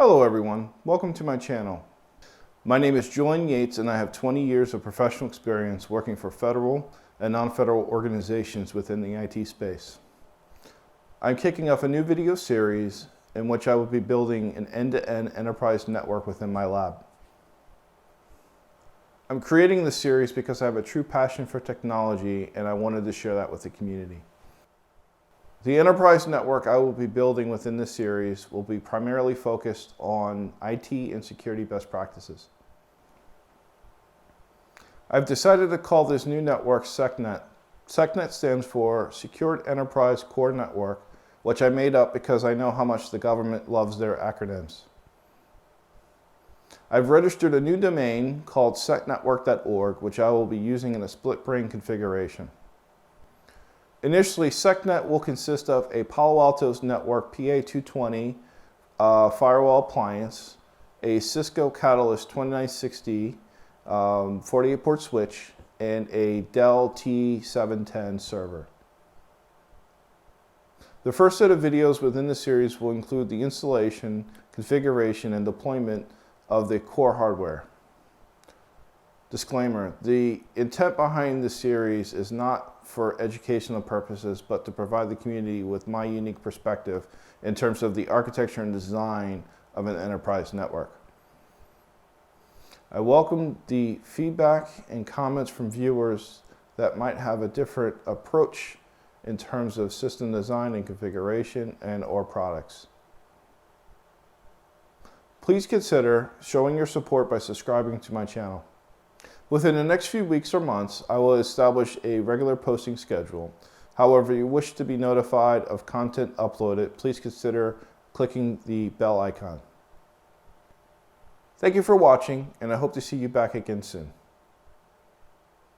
Hello everyone, welcome to my channel. My name is Julian Yates and I have 20 years of professional experience working for federal and non-federal organizations within the IT space. I'm kicking off a new video series in which I will be building an end-to-end enterprise network within my lab. I'm creating this series because I have a true passion for technology and I wanted to share that with the community. The enterprise network I will be building within this series will be primarily focused on IT and security best practices. I've decided to call this new network SECNET. SECNET stands for Secured Enterprise Core Network, which I made up because I know how much the government loves their acronyms. I've registered a new domain called secnetwork.org, which I will be using in a split brain configuration. Initially, SECNET will consist of a Palo Alto's network PA220 firewall appliance, a Cisco Catalyst 2960 48-port switch, and a Dell T710 server. The first set of videos within the series will include the installation, configuration, and deployment of the core hardware. Disclaimer, the intent behind the series is not for educational purposes, but to provide the community with my unique perspective in terms of the architecture and design of an enterprise network. I welcome the feedback and comments from viewers that might have a different approach in terms of system design and configuration and/or products. Please consider showing your support by subscribing to my channel. Within the next few weeks or months, I will establish a regular posting schedule. However, you wish to be notified of content uploaded, please consider clicking the bell icon. Thank you for watching, and I hope to see you back again soon.